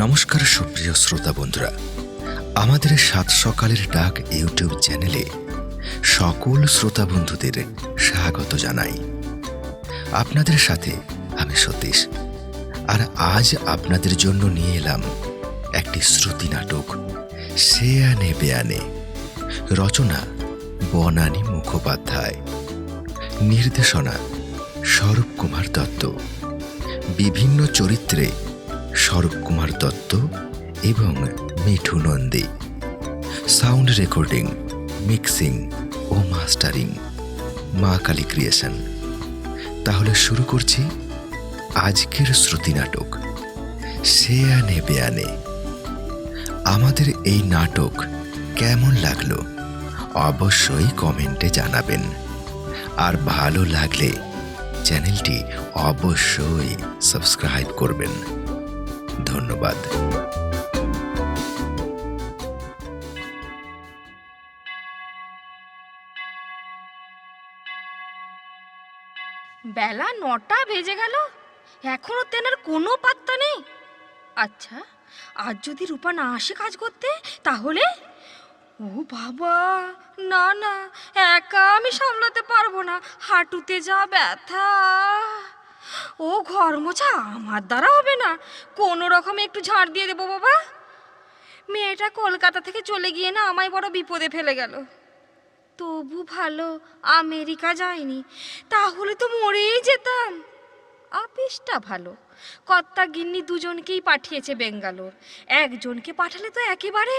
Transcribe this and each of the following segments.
নমস্কার সুপ্রিয় শ্রোতা বন্ধুরা, আমাদের সাত সকালের ডাক ইউটিউব চ্যানেলে সকল শ্রোতা বন্ধুদের স্বাগত জানাই। আপনাদের সাথে আমি সতীশ, আর আজ আপনাদের জন্য নিয়ে এলাম একটি শ্রুতি নাটক সে আনে বেয়ানে। রচনা বনানী মুখোপাধ্যায়, নির্দেশনা স্বরূপ কুমার দত্ত। বিভিন্ন চরিত্রে স্বরূপ কুমার দত্ত এবং Mithu Nandi. Sound recording, mixing ও মাস্টারিং মা কালী ক্রিয়েশন। তাহলে শুরু করছি আজকের শ্রুতি নাটক সে আনে বেয়ানে। আমাদের এই নাটক কেমন লাগলো অবশ্যই কমেন্টে জানাবেন, আর ভালো লাগলে চ্যানেলটি অবশ্যই সাবস্ক্রাইব করবেন। ধন্যবাদ। বেলা 9টা বেজে গেল, এখনো তেনার কোনো পাত্তা নেই। আচ্ছা, আজ যদি রূপা না আসে কাজ করতে, তাহলে ও বাবা, না না, একা আমি সামলাতে পারবো না, হাঁটুতে যা ব্যথা। ও ঘর মোছা আমার দ্বারা হবে না, কোনো রকমে একটু ঝাড় দিয়ে দেবো। বাবা, মেয়েটা কলকাতা থেকে চলে গিয়ে না আমায় বড় বিপদে ফেলে গেল। তবু ভালো আমেরিকা যায়নি, তাহলে তো মরেই যেতাম। আপিসটা ভালো, কর্তা গিন্নি দুজনকেই পাঠিয়েছে বেঙ্গালোর, একজনকে পাঠালে তো একেবারে।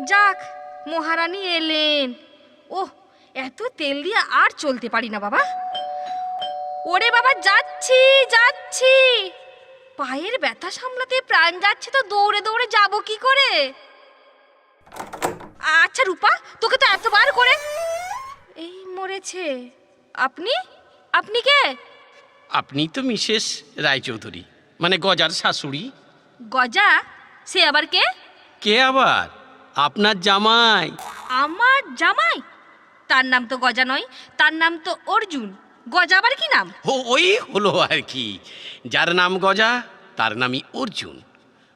যাক, মহারানী এলেন। ওহ, এত তেল দিয়ে আর চলতে পারি না বাবা। ওরে বাবা, যাচ্ছি যাচ্ছি। পায়ের ব্যথা সামলাতে প্রাণ যাচ্ছে, তো দৌড়ে দৌড়ে যাব কি করে? আচ্ছা রূপা, তোকে তো এতবার করে এই মরেছে। আপনি আপনি কে? আপনি তো মিসেস রায়চৌধুরী, মানে গজার শাশুড়ি। গজা? সে আবার কে? কে আবার? আপনার জামাই। আমার জামাই? তার নাম তো গজা নয়, তার নাম তো অর্জুন। গজা আবার কি নাম? ওই হলো আর কি, যার নাম গজা তার নামই অর্জুন।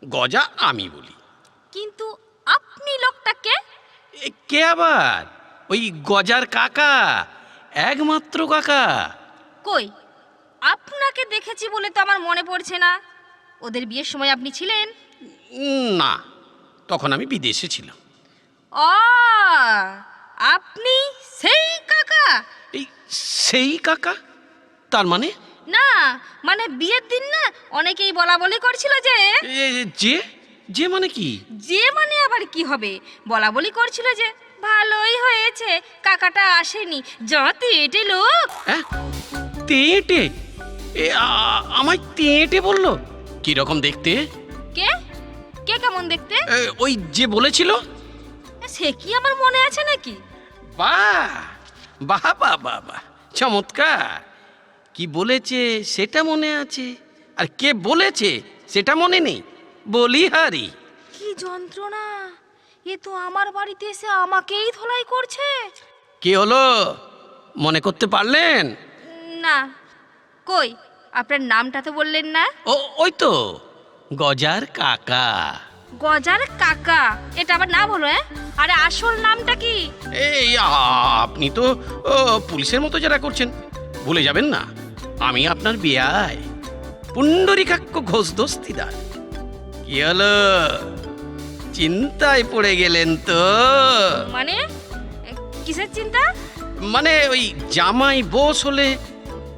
গজা আমি বলি। কিন্তু আপনি লোকটা কে? কে আবার? ওই গজার কাকা, একমাত্র কাকা। কই, আপনাকে দেখেছি বলে তো আমার মনে পড়ছে না। ওদের বিয়ের সময় আপনি ছিলেন? না, তখন আমি বিদেশে ছিলাম। ও, আপনি সেই কাকা? এই সেই কাকা? তার মানে? না, মানে বিয়ের দিন না অনেকেই বলা বলি করছিল যে যে যে মানে কি? যে মানে আবার কি হবে, বলা বলি করছিল যে ভালোই হয়েছে কাকাটা আসেনি, যত এটে লোক। হ্যাঁ, তেঁটে? আমায় তেঁটে বললো? কিরকম দেখতে? কে কে কেমন দেখতে? ওই যে বলেছিল। সে কি আমার মনে আছে নাকি? বাহ বাহ বাহ বাহ বাহ, চমৎকার। কি বলেছে সেটা মনে আছে, আর কে বলেছে সেটা মনে নেই। বলিহারি। কি যন্ত্রণা! এ তো আমার বাড়িতে এসে আমাকেই ধোলাই করছে। কি হলো, মনে করতে পারলেন? না। কই, আপনার নামটা তো বললেন না? ওই তো গজার কাকা। গজার কাকা? এটা আবার নাম হলো? আরে আসল নামটা কি? এই আপনি তো পুলিশের মতো যারা করছেন, ভুলে যাবেন না আমি আপনার বিয়ায় পুণ্ডরীকাক্ষ ঘোষ দস্তিদার। কি হলো, চিন্তায় পড়ে গেলেন তো? মানে কিসের চিন্তা? মানে ওই জামাই বোস হলে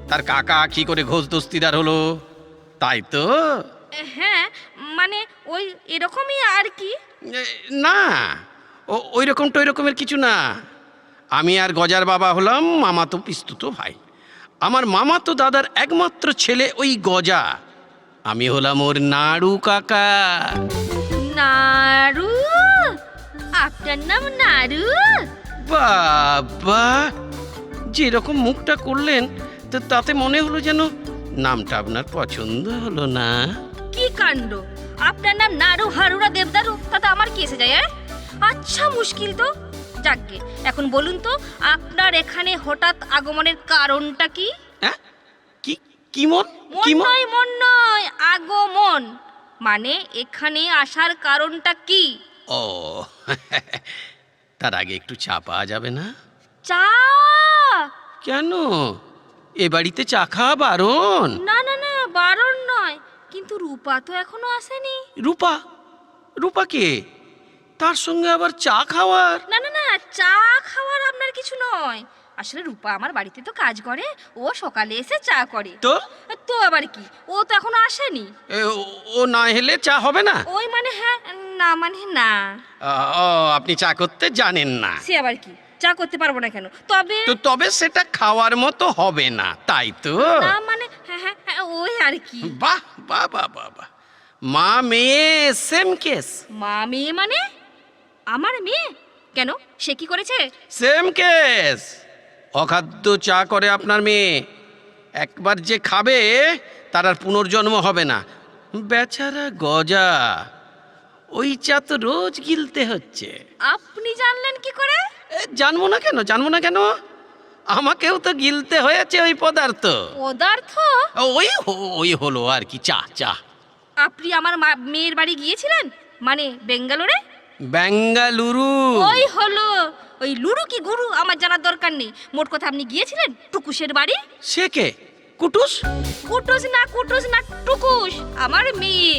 তার কাকা কি করে ঘোষ দস্তিদার হলো, তাই তো? হ্যাঁ, মানে ওই এরকমই আর কি। না, ওই রকম টই রকমের কিছু না। আমি আর গজার বাবা হলাম মামাতো পিস্তুতো ভাই। আমার মামাতো দাদার একমাত্র ছেলে ওই গজা। আমি হলাম ওর নাড়ু কাকা। নাড়ু? আপনার নাম নাড়ু? বাবা, যেরকম মুখটা করলেন তো তাতে মনে হলো যেন নামটা আপনার পছন্দ হলো না। কি কাণ্ড! আপনার নাম নাড়ু হারুরা দেবদারু, তাতে আমার কি এসে যায়? আচ্ছা, মুশকিল তো। যাকগে, এখন বলুন তো আপনার এখানে হঠাৎ আগমনের কারণটা কি? হ্যাঁ, কি কি মন? মন কি মন? নয়, মন নয়, আগমন। মানে এখানে আসার কারণটা কি? ও তার আগে একটু চা পাওয়া যাবে না? চা? কেন, এ বাড়িতে চা খাওয়া বারণ। না না না, বারণ নয়, কিন্তু রূপা তো এখনো আসেনি। রূপা? রূপা কে? তার সঙ্গে আবার চা খাওয়ার? না না না, চা খাওয়ার আপনার কিছু নয়। আসলে রূপা আমার বাড়িতে তো কাজ করে, ও সকালে এসে চা করে। তো তো আবার কি, ও তো এখনো আসেনি। ও না এলে চা হবে না? ওই মানে হ্যাঁ, না মানে না। ও, আপনি চা করতে জানেন না? সে আবার কি, চা করতে পারবো না কেন? তবে তো তবে সেটা খাওয়ার মতো হবে না, তাই তো? না মানে হ্যাঁ হ্যাঁ হ্যাঁ, ওই আর কি। বাহ বাহ বাহ বাহ বাহ, মা মেয়ে সেম কেস। মা মেয়ে মানে? আমার মেয়ে? কেন, সে কি করেছে? Same case. অখাদ্য চা করে আপনার মেয়ে। একবার যে খাবে তার আর পুনর্জন্ম হবে না। বেচারা গজা, ওই চা তো রোজ গিলতে হচ্ছে। আপনি জানলেন কি করে? জানবো না কেন, জানবো না কেন? আমাকেও তো গিলতে হয়েছে ওই পদার্থ। পদার্থ? ওই ওই হলো আর কি, চা চা। আপনি আমার মেয়ের বাড়ি গিয়েছিলেন, মানে বেঙ্গালোরে? বেঙ্গালুরু? ওই হলো, ওই লুরু কি গুরু আমার জানার দরকার নেই। মোট কথা আপনি গিয়েছিলেন টুকুসের বাড়ি। সে কে? কুটুস? কুটুস না, কুটুস না, টুকুস আমার মেয়ে।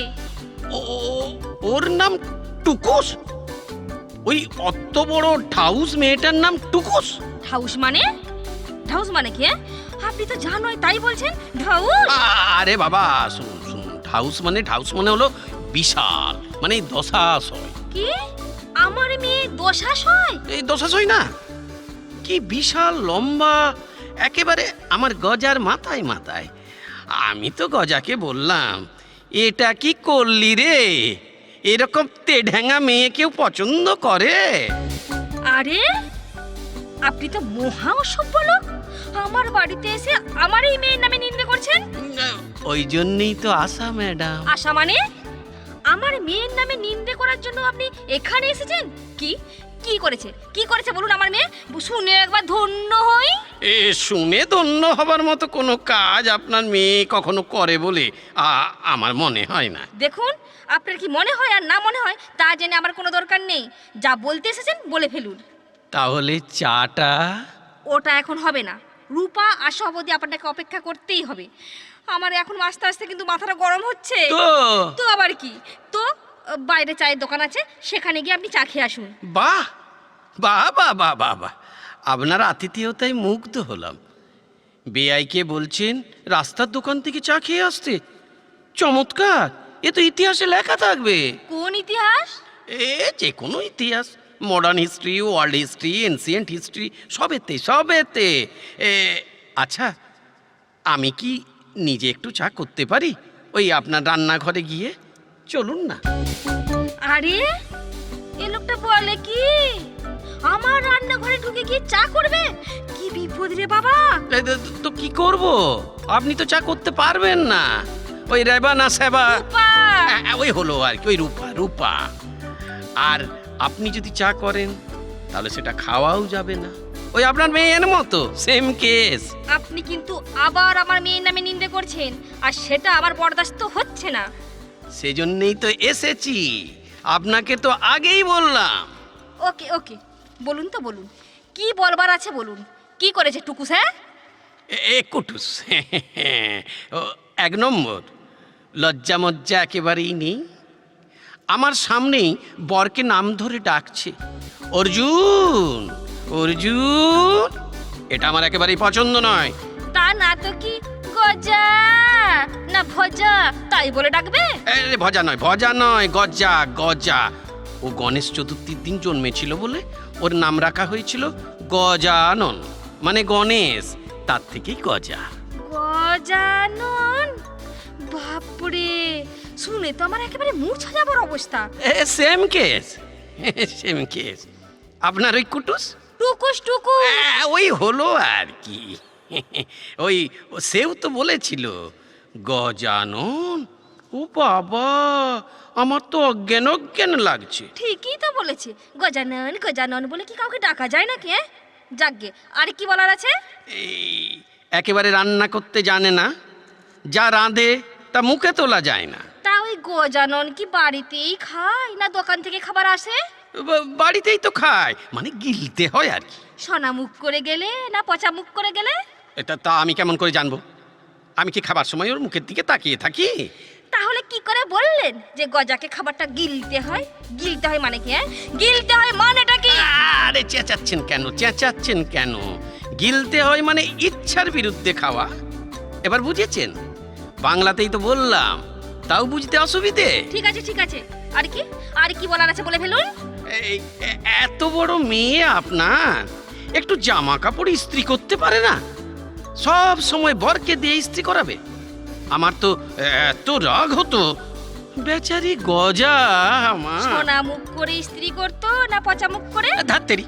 ওর নাম টুকুস? ওই অত বড় ঠাউস মেয়েটার নাম টুকুস? ঢাউস মানে? ঢাউস মানে কি? আপনি তো জানোই, তাই বলছেন ঢাউস। আরে বাবা, শুনুন শুনুন, ঠাউস মানে হলো বিশাল, মানে দশাশয়। কি? আমার মেয়ে দশাশয়? এই দশাশয় না, কি বিশাল লম্বা, একেবারে আমার গজার মাথায় মাথায়। আমি তো গজাকে বললাম, এটা কি করলি রে? এরকম তেঢ্যাঙা মেয়ে কেউ পছন্দ করে? আরে আপনি তো মহা অসভ্য লোক। আমার বাড়িতে এসে আমার এই মেয়ের নামে নিন্দে করছেন। ওই জন্যই তো আশা ম্যাডাম। আশা মানে? আমার মেয়ের নামে নিন্দে করার জন্য আপনি এখানে এসেছেন? কি কি করেছে, কি করেছে বলুন আমার মেয়ে, শুনে একবার ধন্য হই। শুনে ধন্য হবার মতো কোনো কাজ আপনার মেয়ে কখনো করে বলে আমার মনে হয় না। দেখুন, আপনার কি মনে হয় আর না মনে হয় তা জেনে আমার কোনো দরকার নেই। যা বলতে এসেছেন বলে ফেলুন। তাহলে চাটা? ওটা এখন হবে না। রূপা আসা অবধি আপনাকে অপেক্ষা করতেই হবে। আমার এখন আস্তে আস্তে কিন্তু মাথাটা গরম হচ্ছে। তো আবার কি, তো বাইরে চায়ের দোকান আছে, সেখানে গিয়ে আপনি চা খেয়ে আসুন। বাহ বাহ বাহ বাহ বাহ বাহ, আপনার আতিথেয়তায় মুগ্ধ হলাম। বেআইকে বলছেন রাস্তার দোকান থেকে চা খেয়ে আসতে? চমৎকার, এ তো ইতিহাসে লেখা থাকবে। কোন ইতিহাস? যে কোনো ইতিহাস, modern history, world history, ancient history, সবেতে সবেতে। আচ্ছা, আমি কি নিজে একটু চা করতে পারি ওই আপনার রান্নাঘরে গিয়ে? চলুন না। আরে এ লোকটা বলে কি, আমার রান্নাঘরে ঢুকে গিয়ে চা করবে? কি বিপদ রে বাবা। তো কি করব, আপনি তো চা করতে পারবেন না। ওই রেবা না সেবা, রূপা। ওই হলো আর কি, ওই রূপা রূপা। আর আপনি যদি চা করেন তাহলে সেটা খাওয়াও যাবে না, ওই আপনার মেয়ের মতো সেম কেস। আপনি কিন্তু আবার আমার মেয়ের নামে নিন্দে করছেন, আর সেটা আমার বরদাস্ত হচ্ছে না। সেজন্যই তো এসেছি, আপনাকে তো আগেই বললাম। ওকে ওকে, বলুন তো বলুন, কি বলবার আছে বলুন। কি করেছে টুকুস? হ্যাঁ, কুটুস ও, এক নম্বর, লজ্জা মজ্জা একেবারেই নেই। আমার সামনেই বরকে নাম ধরে ডাকছে, অর্জুন অর্জুন। এটা আমার একেবারেই পছন্দ নয়। তা না তো কি, গজা না ভজা তাই বলে ডাকবে? ভজা নয়, ভজা নয়, গজা গজা। ও গণেশ চতুর্থীর দিন জন্মেছিল বলে ওর নাম রাখা হয়েছিল গজানন, মানে গণেশ, তার থেকেই গজা। গজানন? বাপরে, শুনে তো আমার একেবারে মূর্ছা যাবার অবস্থা। Same case, same case. আপনার ওই কুটুস? টুকুস টুকুস। ওই হলো আর কি। ওই সেও তো বলেছিল গজানন। ও বাবা, আমার তো অজ্ঞান অজ্ঞান লাগছে। ঠিকই তো বলেছে, গজানন গজানন বলে কি কাউকে ডাকা যায় নাকি? যাকগে, আর কি বলার আছে? এই একেবারে রান্না করতে জানে না, যা রাঁধে তা মুখে তোলা যায় না। তা ওই গজানন কি বাড়িতেই খায় না দোকান থেকে খাবার আসে? বাড়িতেই তো খায়, মানে গিলতে হয় আর কি। সোনা মুখ করে গেলে না পচা মুখ করে গেলে? এটা তা আমি কেমন করে জানবো? আমি কি খাবার সময় ওর মুখের দিকে তাকিয়ে থাকি? তাহলে কি করে বললেন যে গজাকে খাবারটা গিলতে হয়? গিলতে হয় মানে কি? গিলতে হয় মানেটা কি? আরে চেঁচাচ্ছেন কেন, চেঁচাচ্ছেন কেন? গিলতে হয় মানে ইচ্ছার বিরুদ্ধে খাওয়া। এবার বুঝেছেন? বাংলাতেই তো বললাম, তাও বুঝতে অসুবিধে? ঠিক আছে ঠিক আছে, আর কি আর কি বলার আছে বলে ফেলুন। এই এত বড় মেয়ে আপনার একটু জামা কাপড় ইস্ত্রি করতে পারে না? সব সময় বরকে দিয়ে ইস্ত্রি করাবে? আমার তো এত রাগ হতো। বেচারি গজা আমার। সোনা মুখ করে স্ত্রী করতো না পচা মুখ করে? ধাত্তেরি,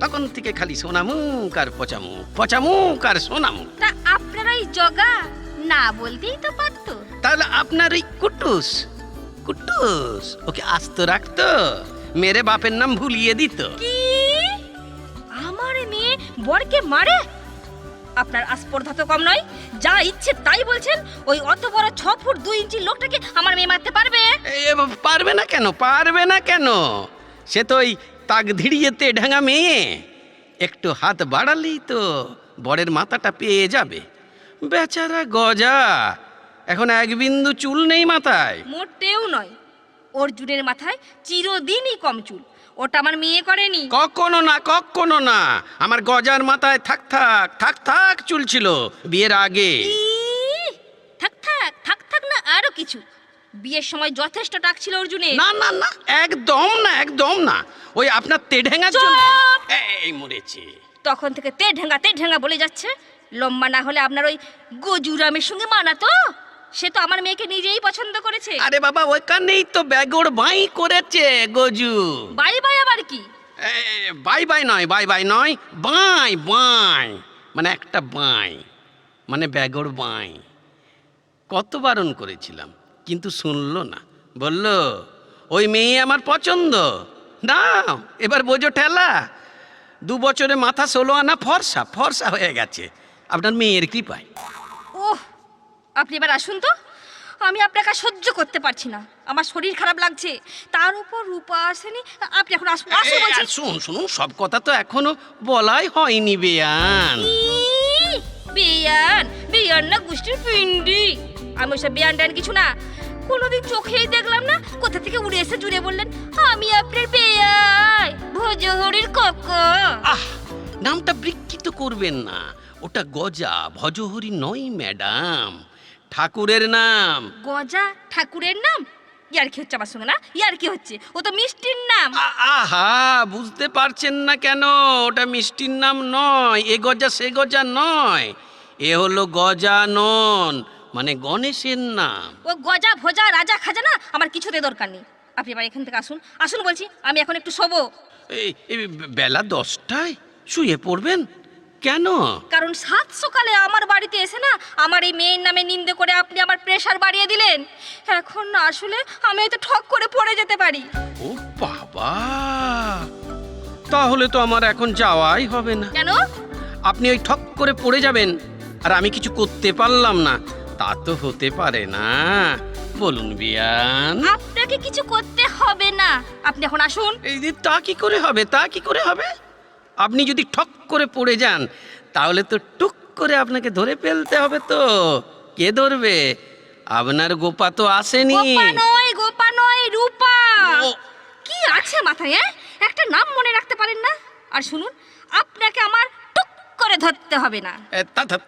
তখন থেকে খালি সোনামুখ আর পচামুখ, পচামুখ আর সোনামুখ। তা আপনারা এই জগা না বলতেই তো পারতো। তাহলে আপনার এই কুটুস, কুটুস ওকে আস্ত রাখতো, মেরে বাপের নাম ভুলিয়ে দিত। কি আমার মেয়ে বরকে মারে? আপনার আস্পর্ধা তো কম নয়, যা ইচ্ছে তাই বলছেন। ওই অত বড় 6 ফুট 2 ইঞ্চি লোকটাকে আমার মেয়ে মারতে পারবে? পারবে না কেন, পারবে না কেন? সে তো ওই তাক ধিড়িয়েতে ঢাঙা মেয়ে, একটু হাত বাড়ালেই তো বরের মাথাটা পেয়ে যাবে। বেচারা গজা এখন এক বিন্দু চুল নেই মাথায়। মোটেও নয়, অর্জুনের মাথায় চিরদিনই কম চুল। ওটা আমার মেয়ে করেনি। কখনো না, কখনো না। আমার গজার মাথায় থাক থাক থাক থাক চুল ছিল বিয়ের আগে। থাক থাক থাক থাক না আরো কিছু। বিয়ের সময় যথেষ্ট টাক ছিল অর্জুনের। না না না, একদম না, একদম না। ওই আপনার তেঢেঙ্গার জন্য এই মরেছে। তখন থেকে তে ঢেঙ্গা বলে যাচ্ছে। লম্বা না হলে আপনার ওই গজুরামের সঙ্গে মানাতো? সে তো আমার মেয়েকে নিজেই পছন্দ করেছে। আরে বাবা, ওইখানেই তো ব্যাগড় বাই করেছে গজু। বাই বাই আবার কি? বাই বাই নয়, বাই বাই নয়, বাই বাই মানে একটা বাই, মানে ব্যাগড় বাই। কত বারণ করেছিলাম কিন্তু শুনলো না। বলল ওই মেয়ে আমার পছন্দ না। এবার বোঝো ঠেলা। 2 বছরে মাথা 16 আনা ফর্সা ফর্সা হয়ে গেছে আপনার মেয়ের কৃপায়। ওহ, আপনি এবার আসুন তো। আমি আপনাকে সহ্য করতে পারছি না, আমার শরীর খারাপ লাগছে। তার উপর রূপা আসেনি। আপনি এখন আসুন আসুন বলছি। শুনুন, সব কথা তো এখনো বলাই হয়নি বেয়ান। বেয়ান বেয়ান না গোষ্ঠীর পিন্ডি। আমি ওসব বেয়ান টান কিছু না। কোনোদিন চোখেই দেখলাম না, কোথা থেকে উড়ে এসে জুড়ে বললেন আমি আপনার বেয়াই ভজহরির কাকা। আহ, নামটা বিকৃত করবেন না। ওটা গজা, ভজহরি নয় ম্যাডাম, ঠাকুরের নাম। গজা ঠাকুরের নাম? ইয়ার কি হচ্ছে আমার সঙ্গে? না ইয়ার কি হচ্ছে? ও তো মিষ্টির নাম। আহা, বুঝতে পারছেন না কেন? ওটা মিষ্টির নাম নয়। এ গজা সে গজা নয়, এ হলো গজানন, মানে গণেশের নাম। ও গজা ভজা রাজা খাজা না, আমার কিছুতে দরকার নেই। আপনি এবার এখান থেকে আসুন আসুন বলছি। আমি এখন একটু শোবো। এই বেলা 10টায় শুয়ে পড়বেন কেন? কারণ 7 সকালে আমার বাড়িতে এসে না আমার এই মেয়ের নামে নিন্দে করে আপনি আমার প্রেশার বাড়িয়ে দিলেন। এখন না আসলে আমি হয়তো ঠক করে পড়ে যেতে পারি। ও বাবা, তাহলে তো আমার এখন যাওয়াই হবে না। কেন? আপনি ওই ঠক করে পড়ে যাবেন আর আমি কিছু করতে পারলাম না, তা তো হতে পারে না। বলুন বিয়ান। আপনাকে কিছু করতে হবে না, আপনি এখন আসুন। এই যে তা কি করে হবে, তা কি করে হবে? আপনি যদি ঠক করে পড়ে যান তাহলে তো টুক করে আপনাকে ধরে ফেলতে হবে। তো কে ধরবে? আপনার গোপা তো আসেনি। গোপা নয় রূপা। ও। কি আছে মাথায়? একটা নাম মনে রাখতে পারেন না? আর শুনুন, আপনাকে আমার টুক করে ধরতে হবে না।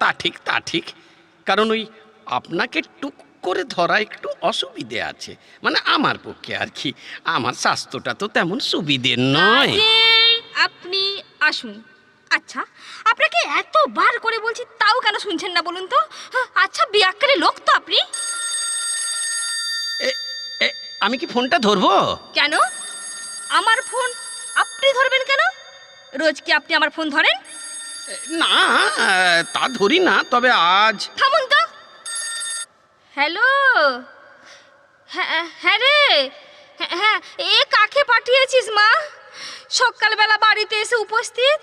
তা ঠিক, তা ঠিক। কারণ ওই আপনাকে টুক করে ধরা একটু অসুবিধে আছে, মানে আমার পক্ষে আর কি। আমার স্বাস্থ্যটা তো তেমন সুবিধের নয়। আপনি আসুন। আচ্ছা, আপনাকে এতবার করে বলছি তাও কেন শুনছেন না বলুন তো? আচ্ছা, বিয়াক্কারি লোক তো আপনি। আমি কি ফোনটা ধরবো? কেন আমার ফোন আপনি ধরবেন কেন? রোজ কি আপনি আমার ফোন ধরেন? না, তা ধরি না, তবে আজ। থামুন তো। হ্যালো, হ্যাঁ রে, হ্যাঁ, এ কাকে পাঠিয়েছিস মা? সকালবেলা বাড়িতে এসে উপস্থিত।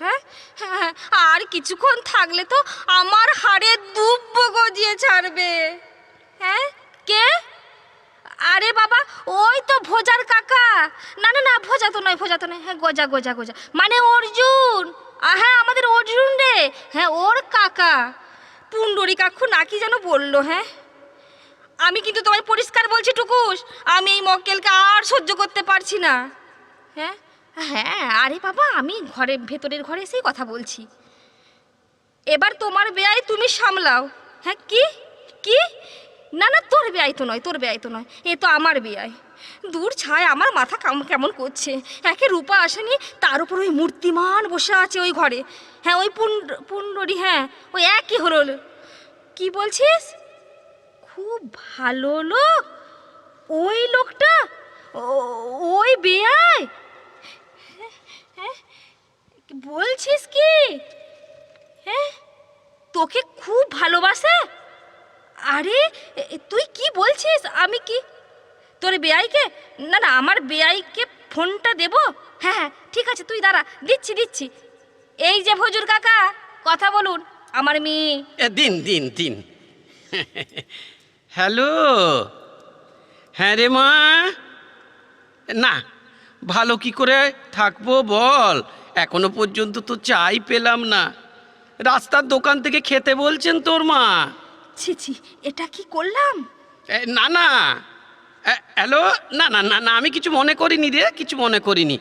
হ্যাঁ হ্যাঁ, আর কিছুক্ষণ থাকলে তো আমার হাড়ে দুব্ব গজিয়ে ছাড়বে। হ্যাঁ, কে? আরে বাবা, ওই তো ভোজার কাকা। না না না, ভোজা তো নয়, ভোজা তো নয়, হ্যাঁ গজা গজা গজা, মানে অর্জুন। হ্যাঁ, আমাদের অর্জুন রে, হ্যাঁ ওর কাকা। পুণ্ডরী কাকু না কি যেন বললো। হ্যাঁ, আমি কিন্তু তোমায় পরিষ্কার বলছি টুকুস, আমি এই মক্কেলকে আর সহ্য করতে পারছি না। হ্যাঁ হ্যাঁ, আরে বাবা, আমি ভেতরের ঘরে এসেই কথা বলছি। এবার তোমার বেয়াই তুমি সামলাও। হ্যাঁ, কি কি? না না, তোর বেয়াই তো নয়, তোর বেয়াই তো নয়, এ তো আমার বেয়াই। দূর ছায়, আমার মাথা কেমন করছে। একে রূপা আসেনি, তার উপর ওই মূর্তিমান বসে আছে ওই ঘরে। হ্যাঁ, ওই পুণ্ডরী, হ্যাঁ ওই একই হলো। কি বলছিস? খুব ভালো লোক ওই লোকটা, ওই বেয়াই? হ্যাঁ, বলছিস কি? হ্যাঁ, তোকে খুব ভালোবাসে? আরে তুই কি বলছিস? আমি কি তোর বেয়াইকে? না না, আমার বেয়াইকে ফোনটা দেব। হ্যাঁ হ্যাঁ ঠিক আছে, তুই দাঁড়া, দিচ্ছি দিচ্ছি। এই যে ভজুর কাকা, কথা বলুন, আমার মেয়ে। দিন দিন দিন। হ্যালো, হ্যাঁ রে মা। না, ভালো কি করে থাকবো বল, এখনো পর্যন্ত তো চাই পেলাম না। রাস্তার দোকান থেকে খেতে বলছেন তোর মা। ছি ছি, এটা কি করলাম? না না, হ্যালো, না না না না, আমি কিছু মনে করিনি রে, কিছু মনে করিনি।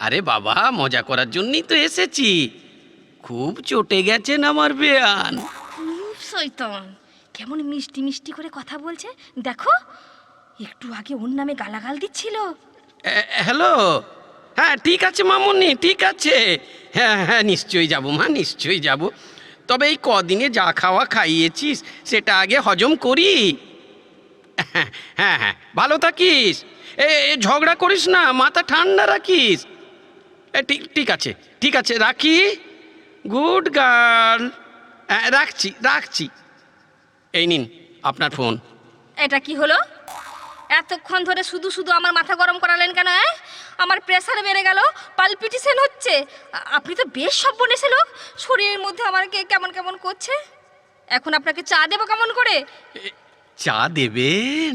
আরে বাবা, মজা করার জন্যই তো এসেছি। খুব চটে গেছেন আমার বেয়ান। খুব শয়তান, কেমন মিষ্টি মিষ্টি করে কথা বলছে দেখো। একটু আগে ওর নামে গালাগাল দিচ্ছিল। হ্যালো, হ্যাঁ ঠিক আছে মামুনি, ঠিক আছে। হ্যাঁ হ্যাঁ, নিশ্চয়ই যাব মা, নিশ্চয়ই যাব। তবে এই কদিনে যা খাওয়া খাইয়েছিস সেটা আগে হজম করি। হ্যাঁ হ্যাঁ হ্যাঁ, ভালো থাকিস। ঝগড়া করিস না, মাথা ঠান্ডা রাখিস। ঠিক ঠিক আছে, ঠিক আছে, রাখি। Good girl. রাখছি রাখছি। এই নিন আপনার ফোন। এটা কি হলো? এতক্ষণ ধরে শুধু শুধু আমার মাথা গরম করালেন কেন? আমার প্রেসার বেড়ে গেল, পালপিটেশন হচ্ছে। আপনি তো বেশ সব্যনেশে লোক, শরীরের মধ্যে আমার কেমন কেমন করছে। এখন আপনাকে চা দেবো কেমন করে? চা দেবেন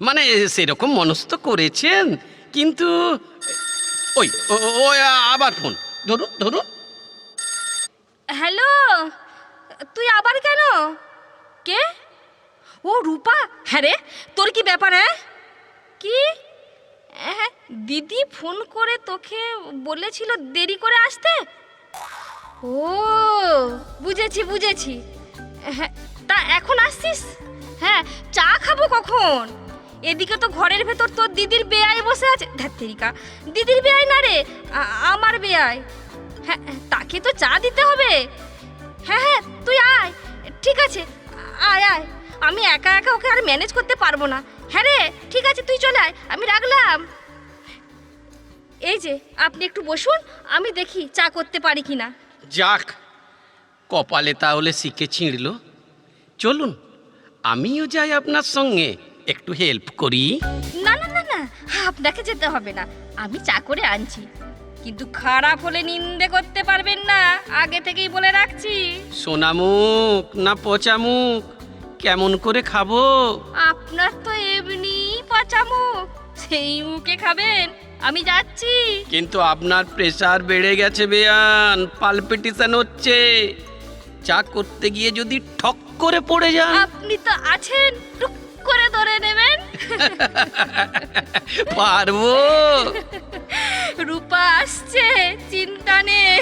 মানে সেরকম মনস্থ করেছেন, কিন্তু ওই ওই আবার ফোন। ধরুন ধরুন। হ্যালো, তুই আবার কেন? কে? ও রূপা। হ্যাঁ রে, তোর কি ব্যাপার? হ্যাঁ কি? হ্যাঁ, দিদি ফোন করে তোকে বলেছিল দেরি করে আসতে। ও বুঝেছি বুঝেছি। হ্যাঁ, তা এখন আসছিস? হ্যাঁ, চা খাবো কখন? এদিকে তো ঘরের ভেতর তোর দিদির বেয়াই বসে আছে। ধ্যাত্তেরিকা, দিদির বেয়াই না রে, আমার বেয়াই। হ্যাঁ, তাকে তো চা দিতে হবে। হ্যাঁ হ্যাঁ, তুই আয়। ঠিক আছে, আয় আয়। আমি একা একা ওকে আর ম্যানেজ করতে পারবো না। হ্যাঁ রে, ঠিক আছে, তুই চলে আয়, আমি রাখলাম। এই যে আপনি একটু বসুন, আমি দেখি চা করতে পারি কিনা। যাক, কপালে তাহলে শিখে ছিঁড়ল। চলুন আমিও যাই আপনার সঙ্গে, একটু হেল্প করি। না না না না, আপনাকে যেতে হবে না, আমি চা করে আনছি। কিন্তু খারাপ হলে নিন্দে করতে পারবেন না, আগে থেকেই বলে রাখছি। সোনামুখ না পচা মুখ, কেমন করে খাবো? আপনার তো এমনি পচা মুখ, সেই মুখে খাবেন। আমি যাচ্ছি। কিন্তু আপনার প্রেসার বেড়ে গেছে বেয়ান, পালপিটেশন হচ্ছে। চা করতে গিয়ে যদি ঠক করে পড়ে যান। আপনি তো আছেন, টুক করে ধরে নেবেন। পারবো? রূপা আসছে, চিন্তা নেই।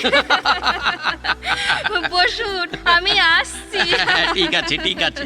বসুন, আমি আসছি। ঠিক আছে ঠিক আছে।